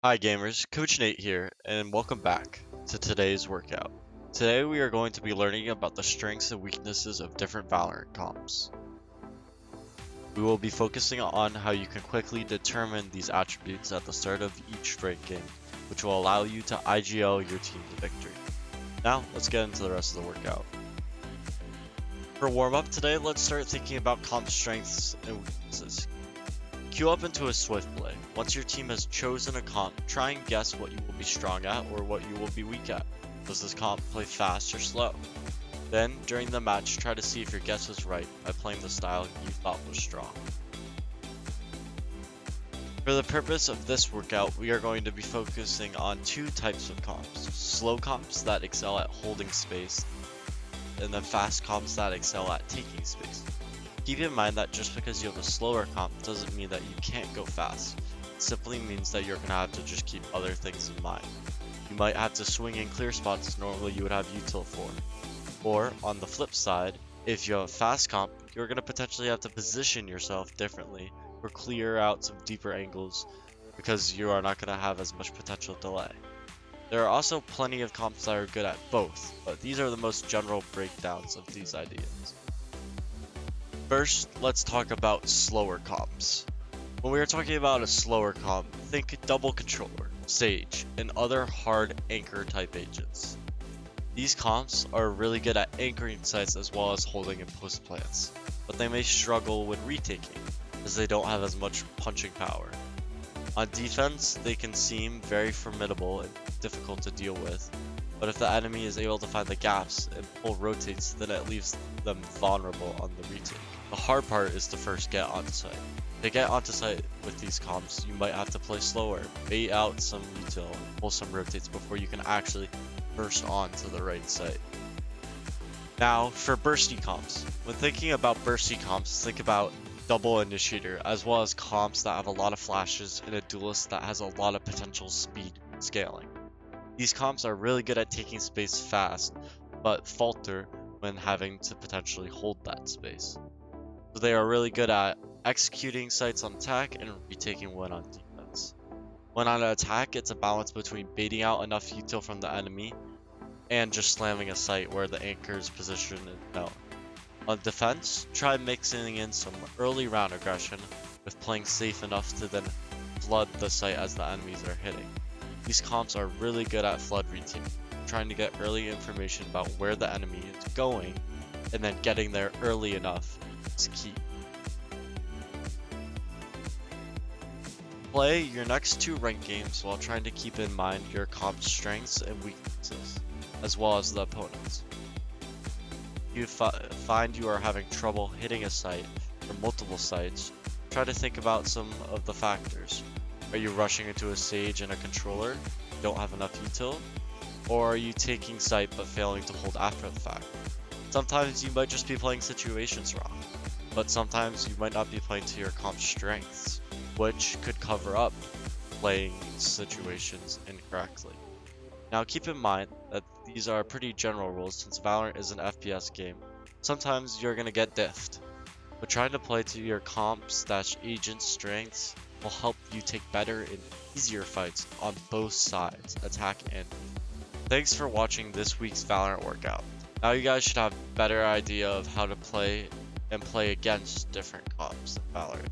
Hi gamers, Coach Nate here, and welcome back to today's workout. Today we are going to be learning about the strengths and weaknesses of different Valorant comps. We will be focusing on how you can quickly determine these attributes at the start of each ranked game, which will allow you to IGL your team to victory. Now, let's get into the rest of the workout. For warm-up today, let's start thinking about comp strengths and weaknesses. Queue up into a swift play. Once your team has chosen a comp, try and guess what you will be strong at or what you will be weak at. Does this comp play fast or slow? Then, during the match, try to see if your guess was right by playing the style you thought was strong. For the purpose of this workout, we are going to be focusing on two types of comps. Slow comps that excel at holding space, and then fast comps that excel at taking space. Keep in mind that just because you have a slower comp doesn't mean that you can't go fast. It simply means that you're going to have to just keep other things in mind. You might have to swing in clear spots normally you would have util for. Or, on the flip side, if you have a fast comp, you're going to potentially have to position yourself differently or clear out some deeper angles because you are not going to have as much potential delay. There are also plenty of comps that are good at both, but these are the most general breakdowns of these ideas. First, let's talk about slower comps. When we are talking about a slower comp, think double controller, Sage, and other hard anchor type agents. These comps are really good at anchoring sites as well as holding and post plants, but they may struggle when retaking, as they don't have as much punching power. On defense, they can seem very formidable and difficult to deal with, but if the enemy is able to find the gaps and pull rotates, then it leaves them vulnerable on the retake. The hard part is to first get onto site. To get onto site with these comps, you might have to play slower, bait out some util, pull some rotates before you can actually burst onto the right site. Now, for bursty comps. When thinking about bursty comps, think about double initiator, as well as comps that have a lot of flashes and a duelist that has a lot of potential speed scaling. These comps are really good at taking space fast, but falter when having to potentially hold that space. So they are really good at executing sites on attack and retaking one on defense. When on attack, it's a balance between baiting out enough util from the enemy and just slamming a site where the anchor's position is known. On defense, try mixing in some early round aggression with playing safe enough to then flood the site as the enemies are hitting. These comps are really good at flood retaking, trying to get early information about where the enemy is going and then getting there early enough is key. Play your next two ranked games while trying to keep in mind your comp's strengths and weaknesses, as well as the opponent's. If you find you are having trouble hitting a site or multiple sites, try to think about some of the factors. Are you rushing into a Sage and a controller, don't have enough util? Or are you taking site but failing to hold after the fact? Sometimes you might just be playing situations wrong, but sometimes you might not be playing to your comp's strengths, which could cover up playing situations incorrectly. Now keep in mind that these are pretty general rules since Valorant is an FPS game. Sometimes you're gonna get diffed, but trying to play to your comp/agent strengths will help you take better and easier fights on both sides, attack and defense. Thanks for watching this week's Valorant workout. Now you guys should have a better idea of how to play and play against different comps in Valorant.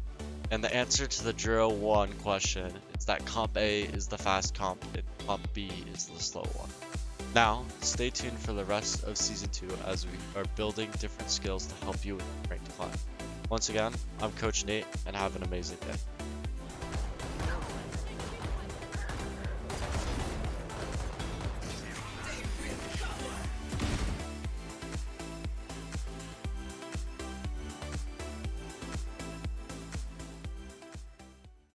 And the answer to the drill 1 question is that comp A is the fast comp and comp B is the slow one. Now, stay tuned for the rest of Season 2 as we are building different skills to help you with ranked climb. Once again, I'm Coach Nate and have an amazing day.